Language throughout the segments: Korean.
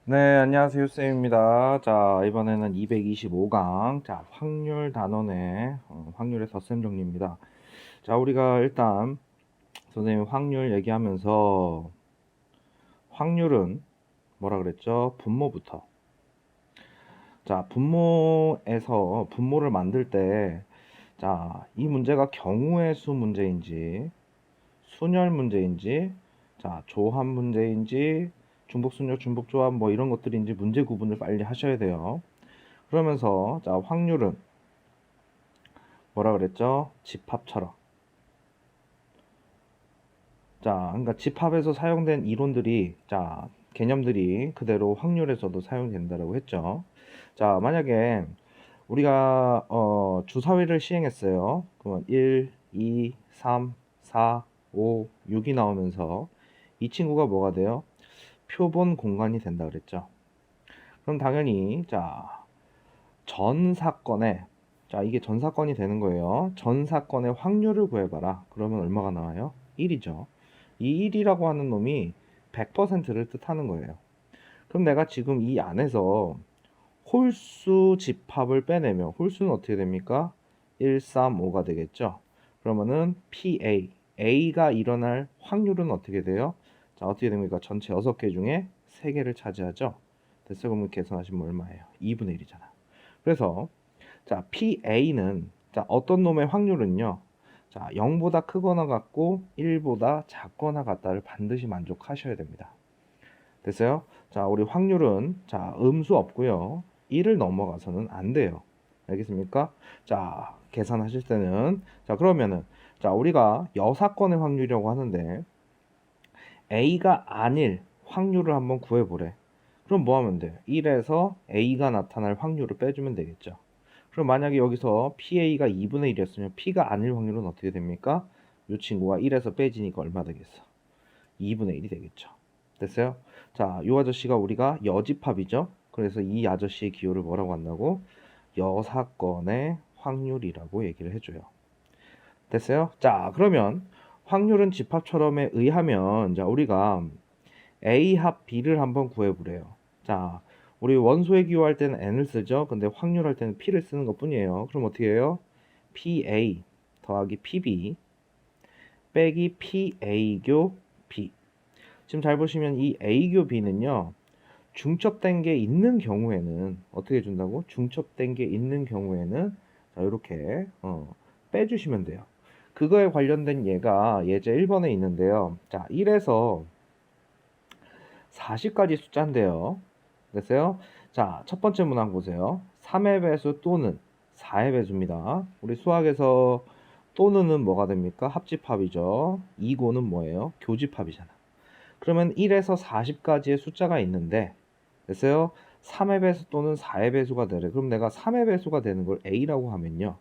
네, 안녕하세요, 쌤입니다. 자, 이번에는 225강, 자, 확률 단원의 확률의 덧셈 정리입니다. 자, 우리가 일단 선생님 확률 얘기하면서 확률은 뭐라 그랬죠? 분모부터. 자, 분모를 만들 때, 자, 이 문제가 경우의 수 문제인지, 순열 문제인지, 자, 조합 문제인지, 중복순열, 중복조합 뭐 이런 것들인지 문제 구분을 빨리 하셔야 돼요. 그러면서 자 확률은 뭐라 그랬죠? 집합처럼. 자 그러니까 집합에서 사용된 이론들이 자 개념들이 그대로 확률에서도 사용된다라고 했죠. 자 만약에 우리가 주사위를 시행했어요. 그러면 1, 2, 3, 4, 5, 6이 나오면서 이 친구가 뭐가 돼요? 표본 공간이 된다 그랬죠. 그럼 당연히 전 사건에 자 이게 전 사건이 되는 거예요. 전 사건의 확률을 구해봐라. 그러면 얼마가 나와요? 1이죠. 이 1이라고 하는 놈이 100%를 뜻하는 거예요. 그럼 내가 지금 이 안에서 홀수 집합을 빼내면 홀수는 어떻게 됩니까? 1, 3, 5가 되겠죠. 그러면은 PA, A가 일어날 확률은 어떻게 돼요? 자 어떻게 됩니까? 전체 6개 중에 3개를 차지하죠. 됐어요? 그러면 계산하시면 얼마예요? 2분의 1이잖아. 그래서 자, PA는 자, 어떤 놈의 확률은요. 자, 0보다 크거나 같고 1보다 작거나 같다를 반드시 만족하셔야 됩니다. 됐어요? 자, 우리 확률은 자, 음수 없고요. 1을 넘어가서는 안 돼요. 알겠습니까? 자, 계산하실 때는 자, 그러면은 자, 우리가 여사건의 확률이라고 하는데 A가 아닐 확률을 한번 구해 보래. 그럼 뭐 하면 돼? 1에서 A가 나타날 확률을 빼주면 되겠죠. 그럼 만약에 여기서 PA가 2분의 1이었으면 P가 아닐 확률은 어떻게 됩니까? 이 친구가 1에서 빼지니까 얼마 되겠어? 2분의 1이 되겠죠. 됐어요? 자, 이 아저씨가 우리가 여집합이죠. 그래서 이 아저씨의 기호를 뭐라고 한다고? 여사건의 확률이라고 얘기를 해줘요. 됐어요? 자, 그러면 확률은 집합처럼에 의하면 자, 우리가 A 합 B를 한번 구해보래요. 자, 우리 원소의 기호할 때는 N을 쓰죠. 근데 확률할 때는 P를 쓰는 것 뿐이에요. 그럼 어떻게 해요? PA 더하기 PB 빼기 PA교 B. 지금 잘 보시면 이 A교 B는요. 중첩된 게 있는 경우에는 어떻게 준다고? 중첩된 게 있는 경우에는 자, 이렇게 빼주시면 돼요. 그거에 관련된 예가 예제 1번에 있는데요. 자, 1에서 40까지 숫자인데요. 됐어요? 자, 첫 번째 문항 보세요. 3의 배수 또는 4의 배수입니다. 우리 수학에서 또는은 뭐가 됩니까? 합집합이죠. 이고는 뭐예요? 교집합이잖아. 그러면 1에서 40까지의 숫자가 있는데 됐어요? 3의 배수 또는 4의 배수가 되래. 그럼 내가 3의 배수가 되는 걸 A라고 하면요.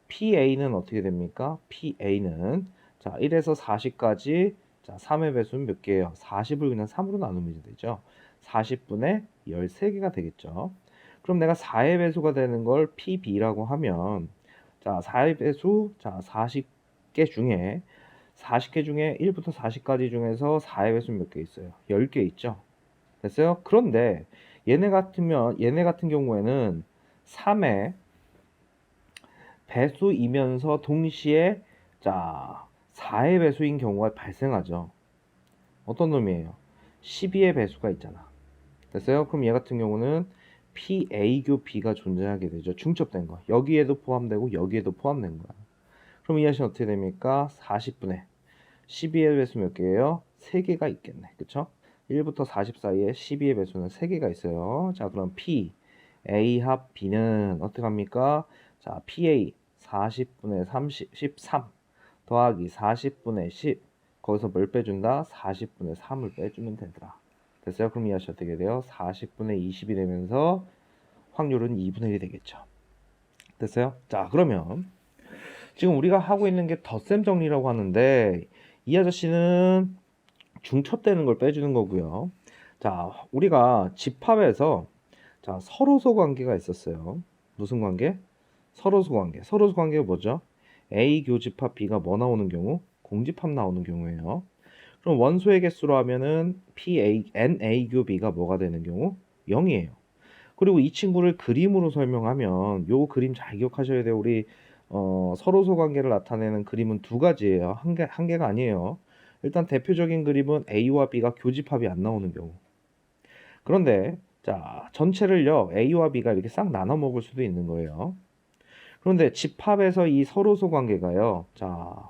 PA는 어떻게 됩니까? PA는 자 1에서 40까지 자 3의 배수는 몇 개예요? 40을 그냥 3으로 나누면 되죠. 40분의 13개가 되겠죠. 그럼 내가 4의 배수가 되는 걸 PB라고 하면 자 4의 배수 자 40개 중에 40개 중에 1부터 40까지 중에서 4의 배수는 몇 개 있어요? 10개 있죠. 됐어요? 그런데 얘네 같은 경우에는 3의 배수이면서 동시에 자 4의 배수인 경우가 발생하죠. 어떤 놈이에요? 12의 배수가 있잖아. 됐어요? 그럼 얘 같은 경우는 PA교 B가 존재하게 되죠. 중첩된 거. 여기에도 포함되고 여기에도 포함된 거야. 그럼 이 아저씨는 어떻게 됩니까? 40분의 12의 배수 몇 개예요? 3개가 있겠네. 그쵸? 1부터 40 사이에 12의 배수는 3개가 있어요. 자, 그럼 P, A 합 B는 어떻게 합니까? 자, PA 40분의 13 더하기 40분의 10 거기서 뭘 빼준다? 40분의 3을 빼주면 되더라. 됐어요? 그럼 이 아저씨 어떻게 돼요? 40분의 20이 되면서 확률은 2분의 1이 되겠죠. 됐어요? 자, 그러면 지금 우리가 하고 있는 게 덧셈 정리라고 하는데 이 아저씨는 중첩되는 걸 빼주는 거고요. 자, 우리가 집합에서 자, 서로소 관계가 있었어요. 무슨 관계? 서로소 관계. 서로소 관계가 뭐죠? A 교집합 B가 뭐 나오는 경우? 공집합 나오는 경우예요. 그럼 원소의 개수로 하면은 NaQB가 뭐가 되는 경우? 0이에요. 그리고 이 친구를 그림으로 설명하면 요 그림 잘 기억하셔야 돼요. 우리 서로소 관계를 나타내는 그림은 두 가지예요. 한 개가 아니에요. 일단 대표적인 그림은 A와 B가 교집합이 안 나오는 경우. 그런데 자, 전체를요. A와 B가 이렇게 싹 나눠 먹을 수도 있는 거예요. 그런데 집합에서 이 서로소 관계가요. 자,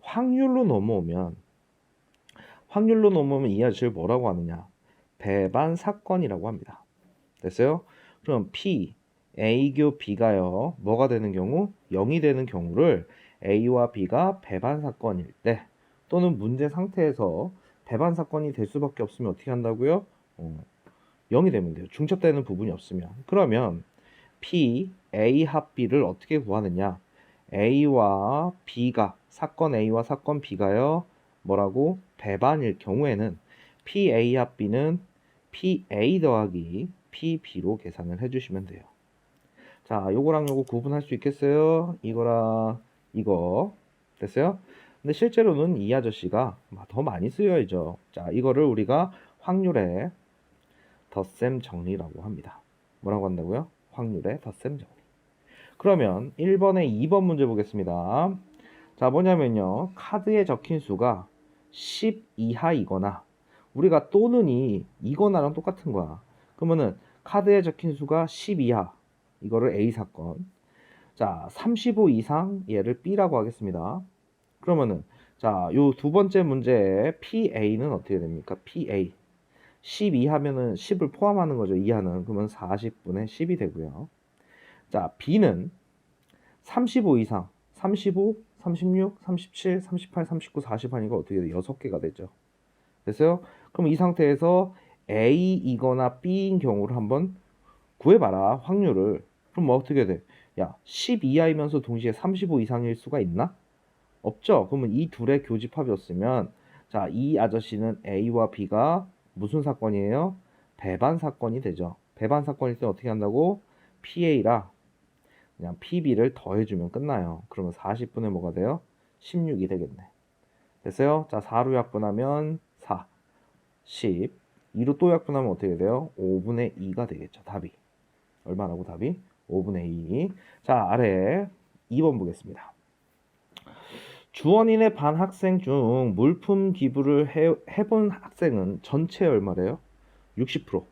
확률로 넘어오면 이 아저씨를 뭐라고 하느냐? 배반 사건이라고 합니다. 됐어요? 그럼 P, A교 B가요. 뭐가 되는 경우? 0이 되는 경우를 A와 B가 배반 사건일 때 또는 문제 상태에서 배반 사건이 될 수밖에 없으면 어떻게 한다고요? 0이 되면 돼요. 중첩되는 부분이 없으면. 그러면 P, A 합 B를 어떻게 구하느냐? A와 B가 사건 A와 사건 B가요. 뭐라고? 배반일 경우에는 PA 합 B는 PA 더하기 PB로 계산을 해주시면 돼요. 자, 요거랑 요거 구분할 수 있겠어요? 이거랑 이거 됐어요? 근데 실제로는 이 아저씨가 더 많이 쓰여야죠. 자, 이거를 우리가 확률의 덧셈 정리라고 합니다. 뭐라고 한다고요? 확률의 덧셈 정리. 그러면 1번에 2번 문제 보겠습니다. 자, 뭐냐면요. 카드에 적힌 수가 10 이하이거나 우리가 또는이 이거나랑 똑같은 거야. 그러면은 카드에 적힌 수가 10 이하 이거를 A 사건. 자, 35 이상 얘를 B라고 하겠습니다. 그러면은 자, 요 두 번째 문제에 PA는 어떻게 됩니까? PA 10 이하면은 10을 포함하는 거죠. 이하는. 그러면 40분의 10이 되고요. 자, B는 35 이상 35, 36, 37, 38, 39, 40 하니까 어떻게 돼? 6개가 되죠. 됐어요? 그럼 이 상태에서 A이거나 B인 경우를 한번 구해봐라. 확률을. 그럼 뭐 어떻게 돼? 야, 10 이하이면서 동시에 35 이상일 수가 있나? 없죠. 그러면 이 둘의 교집합이었으면 자, 이 아저씨는 A와 B가 무슨 사건이에요? 배반 사건이 되죠. 배반 사건일 때 어떻게 한다고? PA라 그냥 PB를 더해주면 끝나요. 그러면 40분의 뭐가 돼요? 16이 되겠네. 됐어요? 자, 4로 약분하면 4, 10. 2로 또 약분하면 어떻게 돼요? 5분의 2가 되겠죠. 답이. 얼마라고 답이? 5분의 2. 자, 아래 2번 보겠습니다. 주원인의 반 학생 중 물품 기부를 해본 학생은 전체 얼마래요? 60%.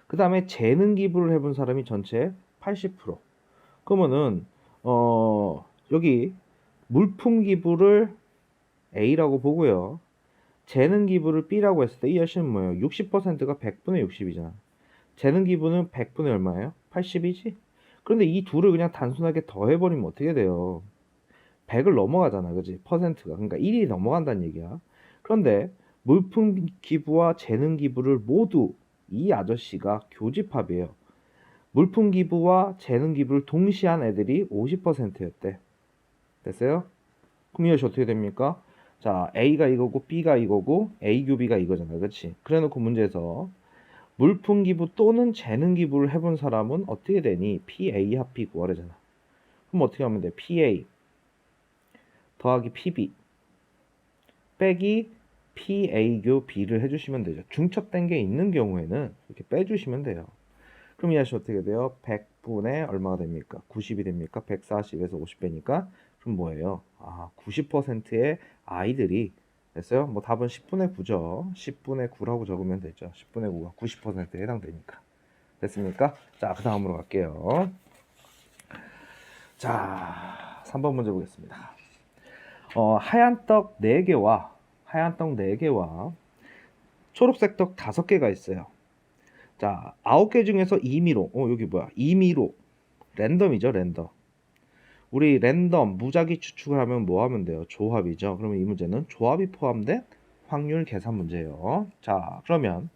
그 다음에 재능 기부를 해본 사람이 전체 80%. 그러면은 여기 물품 기부를 A라고 보고요. 재능 기부를 B라고 했을 때 이 아저씨는 뭐예요? 60%가 100분의 60이잖아. 재능 기부는 100분의 얼마예요? 80이지? 그런데 이 둘을 그냥 단순하게 더해버리면 어떻게 돼요? 100을 넘어가잖아. 그지? 퍼센트가. 그러니까 1이 넘어간다는 얘기야. 그런데 물품 기부와 재능 기부를 모두 이 아저씨가 교집합이에요. 물품 기부와 재능 기부를 동시에 한 애들이 50%였대. 됐어요? 그럼 이것이 어떻게 됩니까? 자, A가 이거고 B가 이거고 A 교비가 이거잖아. 그렇지? 그래놓고 문제에서 물품 기부 또는 재능 기부를 해본 사람은 어떻게 되니? PA 합 B 구하래잖아. 그럼 어떻게 하면 돼? PA 더하기 PB 빼기 PA교 B를 해주시면 되죠. 중첩된 게 있는 경우에는 이렇게 빼주시면 돼요. 그럼 이 아저씨 어떻게 돼요? 100분의 얼마가 됩니까? 90이 됩니까? 140에서 50 빼니까 그럼 뭐예요? 90%의 아이들이 됐어요? 뭐 답은 10분의 9죠. 10분의 9라고 적으면 되죠. 10분의 9가 90%에 해당되니까. 됐습니까? 자, 그 다음으로 갈게요. 자, 3번 문제 보겠습니다. 하얀 떡 4개와 초록색 떡 5개가 있어요. 자, 9개 중에서 임의로 여기 뭐야? 임의로 랜덤이죠, 랜덤. 우리 랜덤 무작위 추측을 하면 뭐 하면 돼요? 조합이죠. 그러면 이 문제는 조합이 포함된 확률 계산 문제예요. 자, 그러면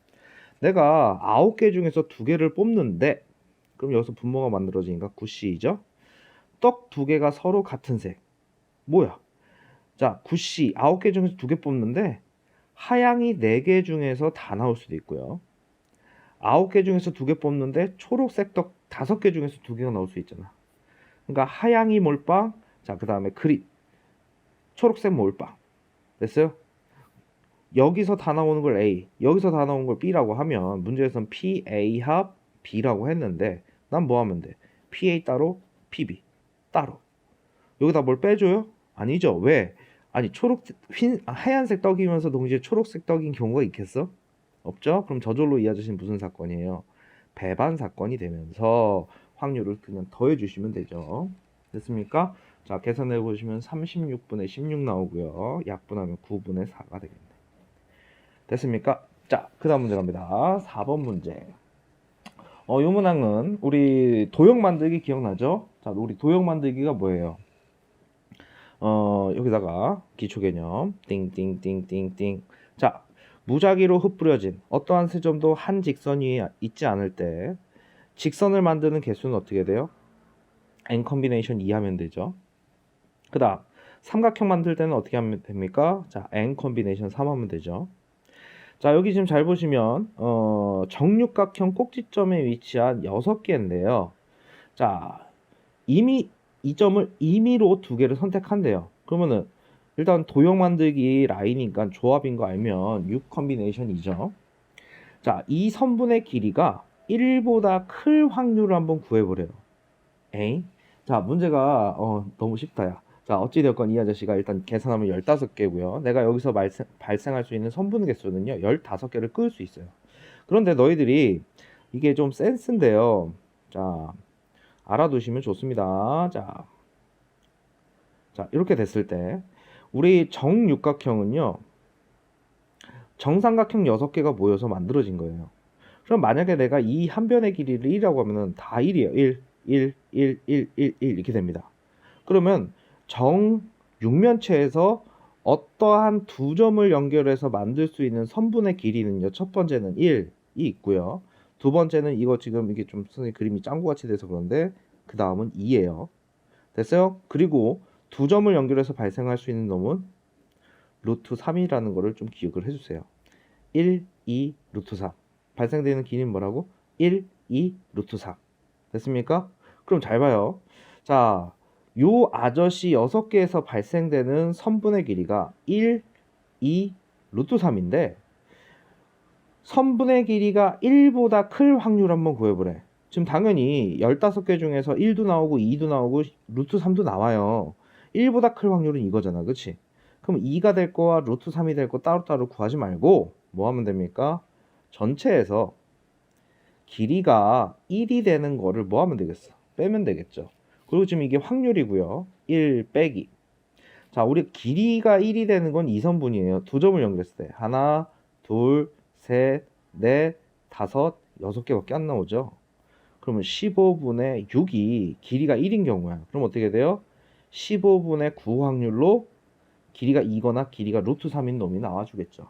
내가 9개 중에서 2개를 뽑는데 그럼 여기서 분모가 만들어지니까 9C죠. 떡 2개가 서로 같은 색. 뭐야? 자, 9C 9개 중에서 2개 뽑는데 하양이 4개 중에서 다 나올 수도 있고요. 9개 중에서 2개 뽑는데 초록색 떡 5개 중에서 2개가 나올 수 있잖아. 그러니까 하양이 몰빵, 자, 그 다음에 그린 초록색 몰빵. 됐어요? 여기서 다 나오는 걸 A, 여기서 다 나오는 걸 B라고 하면 문제에서는 PA 합 B라고 했는데 난 뭐 하면 돼? PA 따로, PB 따로. 여기다 뭘 빼줘요? 아니죠. 왜? 아니 하얀색 떡이면서 동시에 초록색 떡인 경우가 있겠어? 없죠? 그럼 저절로 이 아저씨는 무슨 사건이에요? 배반 사건이 되면서 확률을 그냥 더해 주시면 되죠. 됐습니까? 자, 계산해 보시면 36분의 16 나오고요. 약분하면 9분의 4가 되겠네. 됐습니까? 자, 그 다음 문제 갑니다. 4번 문제. 요 문항은 우리 도형 만들기 기억나죠? 자, 우리 도형 만들기가 뭐예요? 여기다가 기초 개념 띵띵띵띵띵. 자, 무작위로 흩뿌려진 어떠한 세 점도 한 직선 위에 있지 않을 때 직선을 만드는 개수는 어떻게 돼요? n 컨비네이션 2 하면 되죠. 그 다음 삼각형 만들 때는 어떻게 하면 됩니까? 자, n 컨비네이션 3 하면 되죠. 자, 여기 지금 잘 보시면 정육각형 꼭지점에 위치한 6개인데요. 자, 이미 이 점을 임의로 2개를 선택한대요. 그러면은 일단 도형 만들기 라인이니까 조합인 거 알면 6 컨비네이션이죠. 자, 이 선분의 길이가 1보다 클 확률을 한번 구해보래요. 에이? 자, 문제가 너무 쉽다 야. 자, 어찌되었건 이 아저씨가 일단 계산하면 15개고요. 내가 여기서 발생할 수 있는 선분 개수는요 15개를 끌 수 있어요. 그런데 너희들이 이게 좀 센스인데요. 자, 알아두시면 좋습니다. 자, 이렇게 됐을 때 우리 정육각형은요 정삼각형 6개가 모여서 만들어진 거예요. 그럼 만약에 내가 이 한 변의 길이를 1이라고 하면은 다 1이에요. 1, 1, 1, 1, 1, 1 이렇게 됩니다. 그러면 정육면체에서 어떠한 두 점을 연결해서 만들 수 있는 선분의 길이는요. 첫 번째는 1이 있고요. 두 번째는 이거 지금 이게 좀 선생님 그림이 짱구같이 돼서 그런데 그 다음은 2예요. 됐어요? 그리고 두 점을 연결해서 발생할 수 있는 놈은 루트 3이라는 거를 좀 기억을 해주세요. 1, 2, 루트 3 발생되는 길이는 뭐라고? 1, 2, 루트 3 됐습니까? 그럼 잘 봐요. 자, 요 아저씨 6개에서 발생되는 선분의 길이가 1, 2, 루트 3인데 선분의 길이가 1보다 클 확률 한번 구해보래. 지금 당연히 15개 중에서 1도 나오고 2도 나오고 루트 3도 나와요. 1보다 클 확률은 이거잖아. 그치? 그럼 2가 될 거와 루트 3이 될 거 따로따로 구하지 말고 뭐 하면 됩니까? 전체에서 길이가 1이 되는 거를 뭐 하면 되겠어? 빼면 되겠죠. 그리고 지금 이게 확률이고요. 1 빼기. 자, 우리 길이가 1이 되는 건 이선분이에요. 두 점을 연결했을 때. 하나, 둘, 셋, 넷, 다섯, 6개밖에 안 나오죠. 그러면 15분의 6이 길이가 1인 경우야. 그럼 어떻게 돼요? 15분의 9 확률로 길이가 2거나 길이가 루트 3인 놈이 나와주겠죠.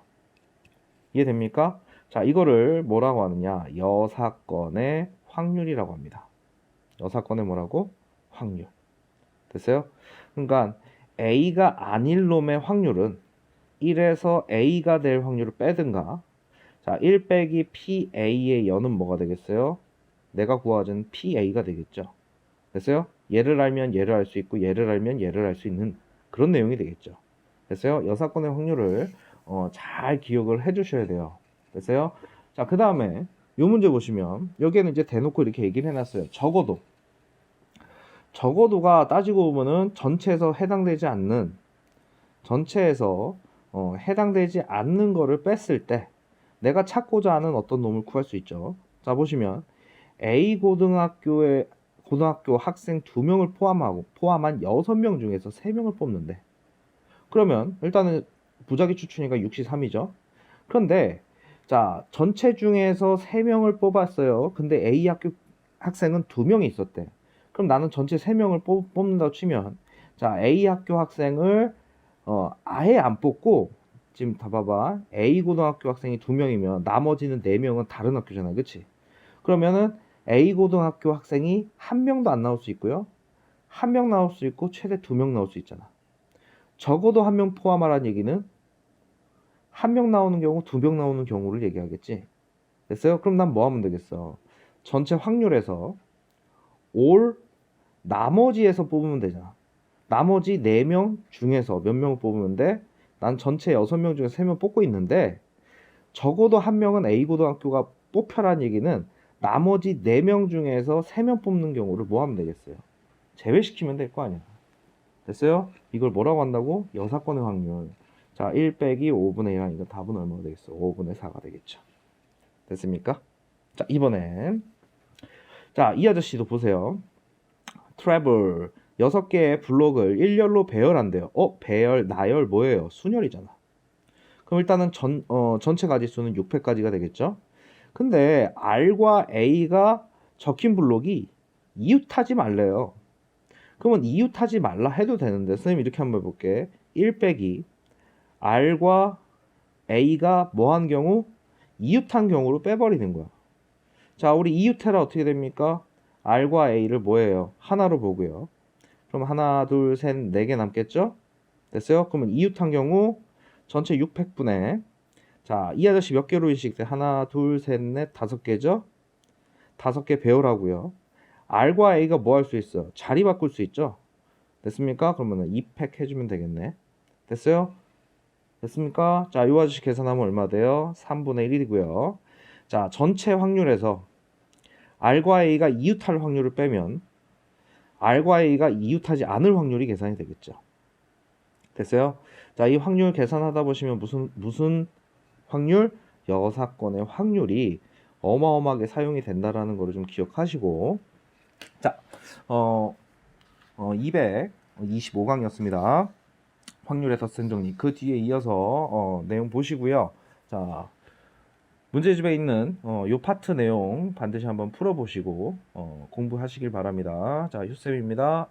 이해됩니까? 자, 이거를 뭐라고 하느냐? 여사건의 확률이라고 합니다. 여사건의 뭐라고? 확률. 됐어요? 그러니까 A가 아닐 놈의 확률은 1에서 A가 될 확률을 빼든가. 자, 1 빼기 PA의 여는 뭐가 되겠어요? 내가 구하자는 PA가 되겠죠. 됐어요? 얘를 알면 얘를 알 수 있고 얘를 알면 얘를 알 수 있는 그런 내용이 되겠죠. 됐어요? 여사건의 확률을 잘 기억을 해 주셔야 돼요. 됐어요? 자, 그 다음에 이 문제 보시면 여기에는 이제 대놓고 이렇게 얘기를 해놨어요. 적어도가 따지고 보면은 전체에서 해당되지 않는 거를 뺐을 때 내가 찾고자 하는 어떤 놈을 구할 수 있죠. 자, 보시면 A 고등학교 학생 2명을 포함한 6명 중에서 3명을 뽑는데 그러면 일단은 부작위 추출이니까 6시 3이죠. 그런데 자, 전체 중에서 3명을 뽑았어요. 근데 A 학교 학생은 2명이 있었대. 그럼 나는 전체 3명을 뽑는다고 치면 자, A 학교 학생을 아예 안 뽑고 지금 다 봐봐. A 고등학교 학생이 2명이면 나머지는 4명은 다른 학교잖아. 그치? 그러면은 A 고등학교 학생이 1명도 안 나올 수 있고요. 1명 나올 수 있고 최대 2명 나올 수 있잖아. 적어도 1명 포함하라는 얘기는 1명 나오는 경우 2명 나오는 경우를 얘기하겠지. 됐어요? 그럼 난 뭐 하면 되겠어? 전체 확률에서 올 나머지에서 뽑으면 되잖아. 나머지 4명 중에서 몇 명을 뽑으면 돼? 난 전체 6명 중에 3명 뽑고 있는데 적어도 한 명은 A고등학교가 뽑혀라는 얘기는 나머지 4명 중에서 3명 뽑는 경우를 뭐 하면 되겠어요? 제외시키면 될 거 아니야. 됐어요? 이걸 뭐라고 한다고? 여사건의 확률. 자, 1 빼기 5분의 1 하니까 답은 얼마가 되겠어? 5분의 4가 되겠죠. 됐습니까? 자, 이번엔 자, 이 아저씨도 보세요. 트래블 6개의 블록을 일렬로 배열한대요. 배열, 나열 뭐예요? 순열이잖아. 그럼 일단은 전체 가지수는 6회까지가 되겠죠? 근데 R과 A가 적힌 블록이 이웃하지 말래요. 그러면 이웃하지 말라 해도 되는데 선생님 이렇게 한번 해볼게. 1 빼기 R과 A가 뭐 한 경우? 이웃한 경우로 빼버리는 거야. 자, 우리 이웃해라 어떻게 됩니까? R과 A를 뭐예요? 하나로 보고요. 그럼 하나, 둘, 셋, 4개 남겠죠? 됐어요? 그러면 이웃한 경우 전체 600분의 자, 이 아저씨 몇 개로 인식돼? 하나, 둘, 셋, 넷, 5개죠? 5개 배우라고요. R과 A가 뭐 할 수 있어? 자리 바꿀 수 있죠? 됐습니까? 그러면 2팩 해주면 되겠네. 됐어요? 됐습니까? 자, 이 아저씨 계산하면 얼마 돼요? 3분의 1이고요. 자, 전체 확률에서 R과 A가 이웃할 확률을 빼면 R과 A가 이웃하지 않을 확률이 계산이 되겠죠. 됐어요? 자, 이 확률 계산하다 보시면 무슨 확률? 여사건의 확률이 어마어마하게 사용이 된다라는 거를 좀 기억하시고 자, 225강이었습니다. 확률의 덧셈 정리. 그 뒤에 이어서 내용 보시고요. 자, 문제집에 있는 요 파트 내용 반드시 한번 풀어보시고 공부하시길 바랍니다. 자, 효쌤입니다.